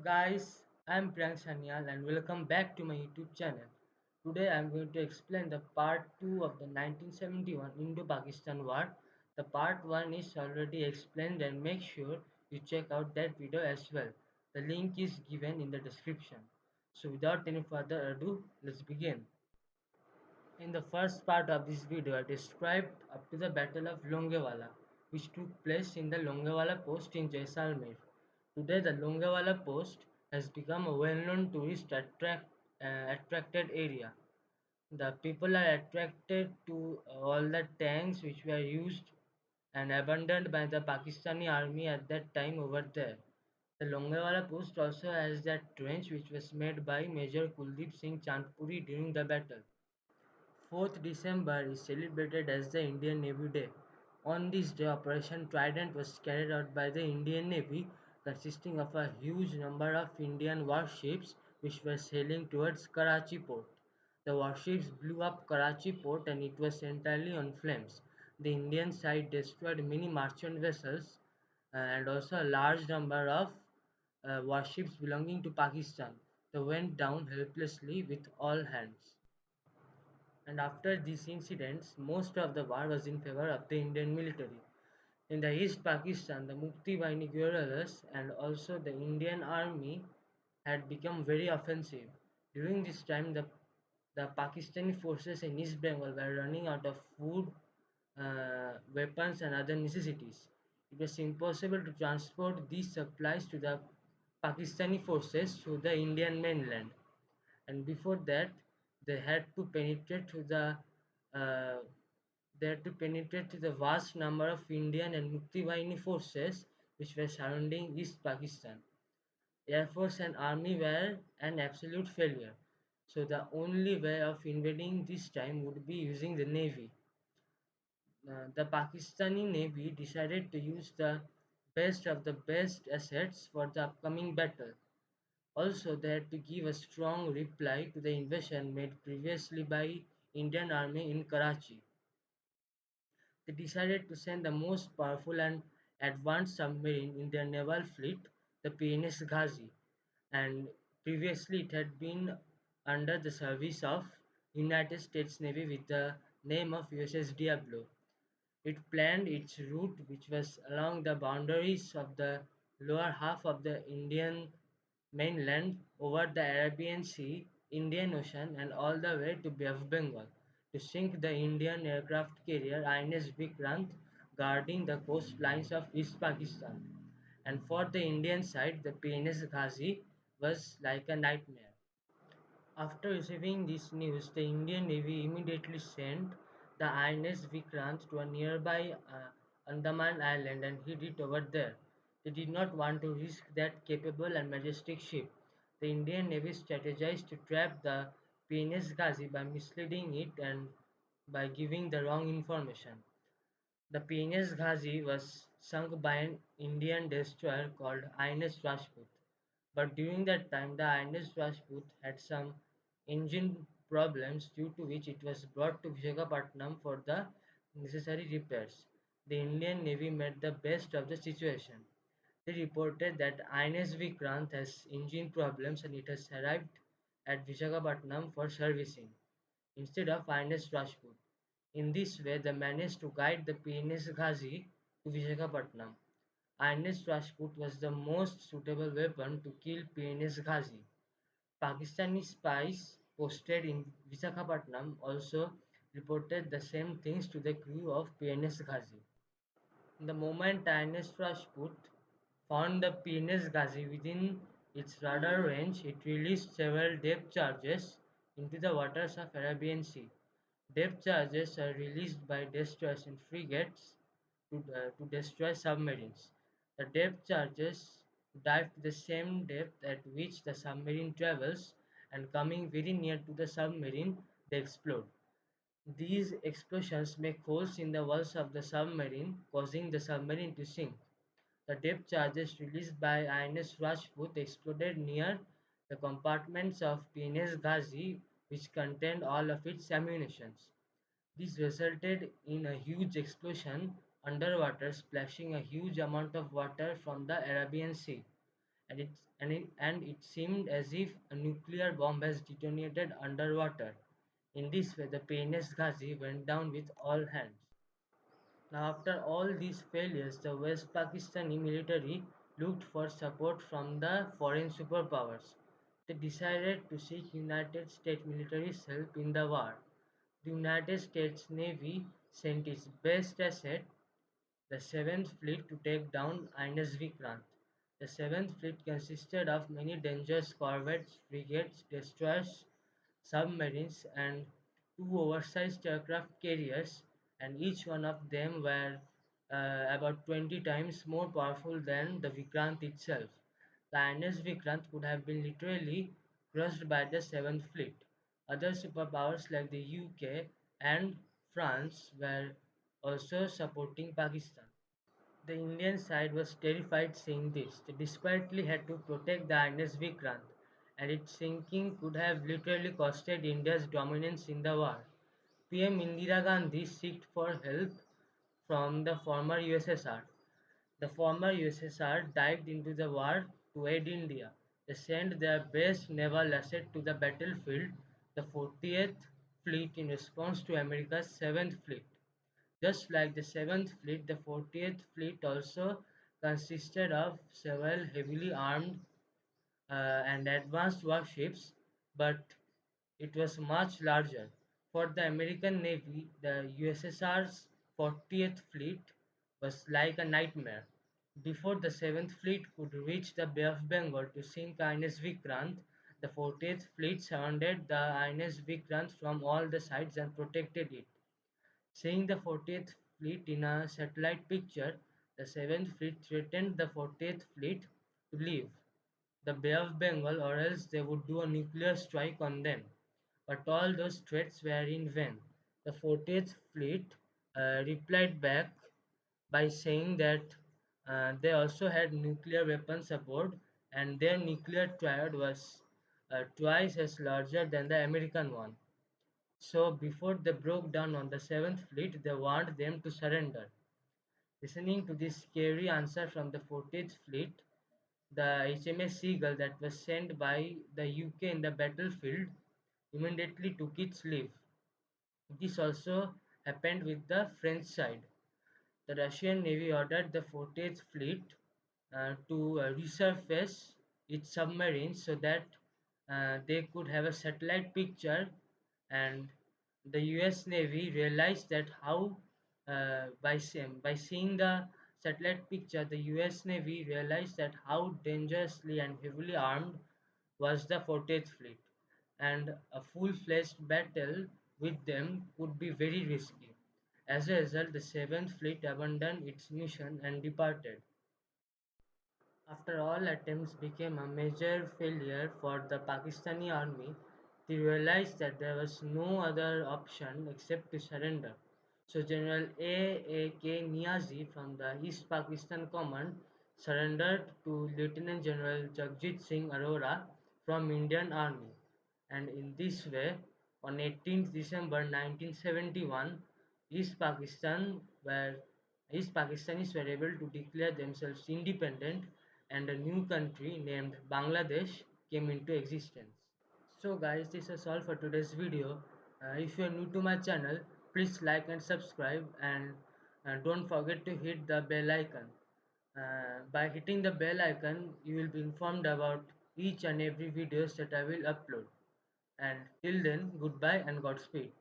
Guys, I'm Priyank Sanyal and welcome back to my YouTube channel. Today I'm going to explain the part 2 of the 1971 Indo-Pakistan War. The part 1 is already explained and make sure you check out that video as well. The link is given in the description. So without any further ado, let's begin. In the first part of this video, I described up to the Battle of Longewala, which took place in the Longewala post in Jaisalmer. Today, the Longewala post has become a well-known tourist attracted area. The people are attracted to all the tanks which were used and abandoned by the Pakistani army at that time over there. The Longewala post also has that trench which was made by Major Kuldeep Singh Chandpuri during the battle. 4th December is celebrated as the Indian Navy Day. On this day, Operation Trident was carried out by the Indian Navy, consisting of a huge number of Indian warships which were sailing towards Karachi port. The warships blew up Karachi port and it was entirely on flames. The Indian side destroyed many merchant vessels and also a large number of warships belonging to Pakistan. They went down helplessly with all hands. And after these incidents, most of the war was in favor of the Indian military. In the East Pakistan, the Mukti Bahini guerrillas and also the Indian army had become very offensive. During this time, the Pakistani forces in East Bengal were running out of food, weapons, and other necessities. It was impossible to transport these supplies to the Pakistani forces to the Indian mainland, and before that they had to penetrate to the uh, vast number of Indian and Mukti Bahini forces which were surrounding East Pakistan. Air Force and Army were an absolute failure. So the only way of invading this time would be using the Navy. The Pakistani Navy decided to use the best of the best assets for the upcoming battle. Also, they had to give a strong reply to the invasion made previously by Indian Army in Karachi. They decided to send the most powerful and advanced submarine in their naval fleet, the PNS Ghazi, and previously it had been under the service of United States Navy with the name of USS Diablo. It planned its route, which was along the boundaries of the lower half of the Indian mainland over the Arabian Sea, Indian Ocean, and all the way to Bay of Bengal to sink the Indian aircraft carrier INS Vikrant guarding the coastlines of East Pakistan. And for the Indian side, the PNS Ghazi was like a nightmare. After receiving this news, the Indian Navy immediately sent the INS Vikrant to a nearby Andaman island and hid it over there. They did not want to risk that capable and majestic ship. The Indian Navy strategized to trap the PNS Ghazi by misleading it and by giving the wrong information. The PNS Ghazi was sunk by an Indian destroyer called INS Rajput. But during that time, the INS Rajput had some engine problems due to which it was brought to Visakhapatnam for the necessary repairs. The Indian Navy made the best of the situation. They reported that INS Vikrant has engine problems and it has arrived at Visakhapatnam for servicing instead of INS Rajput. In this way, they managed to guide the PNS Ghazi to Visakhapatnam. INS Rajput was the most suitable weapon to kill PNS Ghazi. Pakistani spies posted in Visakhapatnam also reported the same things to the crew of PNS Ghazi. The moment INS Rajput found the PNS Ghazi within its radar range, it released several depth charges into the waters of Arabian Sea. Depth charges are released by destroyers and frigates to destroy submarines. The depth charges dive to the same depth at which the submarine travels, and coming very near to the submarine, they explode. These explosions make holes in the walls of the submarine, causing the submarine to sink. The depth charges released by INS Rajput exploded near the compartments of PNS Ghazi, which contained all of its ammunition. This resulted in a huge explosion underwater, splashing a huge amount of water from the Arabian Sea. and it seemed as if a nuclear bomb has detonated underwater. In this way, the painless Ghazi went down with all hands. Now, after all these failures, the West Pakistani military looked for support from the foreign superpowers. They decided to seek United States military's help in the war. The United States Navy sent its best asset, the Seventh Fleet, to take down Ines Vikrant. The Seventh Fleet consisted of many dangerous corvettes, frigates, destroyers, submarines, and two oversized aircraft carriers, and each one of them were about 20 times more powerful than the Vikrant itself. The Ines Vikrant could have been literally crushed by the Seventh Fleet. Other superpowers like the UK and France were also supporting Pakistan. The Indian side was terrified seeing this. They desperately had to protect the INS Vikrant, and its sinking could have literally costed India's dominance in the war. PM Indira Gandhi sought for help from the former USSR. The former USSR dived into the war to aid India. They sent their best naval asset to the battlefield, the 40th Fleet, in response to America's 7th Fleet. Just like the Seventh Fleet, the 40th Fleet also consisted of several heavily armed and advanced warships, but it was much larger. For the American Navy, the USSR's 40th Fleet was like a nightmare. Before the 7th Fleet could reach the Bay of Bengal to sink INS Vikrant, the 40th Fleet surrounded the INS Vikrant from all the sides and protected it. Seeing the 40th Fleet in a satellite picture, the 7th Fleet threatened the 40th Fleet to leave the Bay of Bengal or else they would do a nuclear strike on them. But all those threats were in vain. The 40th Fleet replied back by saying that they also had nuclear weapons aboard and their nuclear triad was twice as larger than the American one. So before they broke down on the Seventh Fleet, they warned them to surrender. Listening to this scary answer from the 40th Fleet, the HMS Seagull that was sent by the UK in the battlefield immediately took its leave. This also happened with the French side. The Russian Navy ordered the 40th Fleet to resurface its submarines so that they could have a satellite picture, and the US Navy realized that how by seeing the satellite picture, the US Navy realized that how dangerously and heavily armed was the 40th Fleet, and a full-fledged battle with them would be very risky. As a result, the Seventh Fleet abandoned its mission and departed. After all attempts became a major failure for the Pakistani army, they realized that there was no other option except to surrender. So General A.A.K. Niazi from the East Pakistan Command surrendered to Lieutenant General Jagjit Singh Arora from Indian Army, and in this way, on 18th December 1971, East Pakistan were East Pakistanis were able to declare themselves independent, and a new country named Bangladesh came into existence. So guys, this is all for today's video. If you are new to my channel, please like and subscribe, and don't forget to hit the bell icon. By hitting the bell icon, you will be informed about each and every videos that I will upload. And till then, goodbye and Godspeed.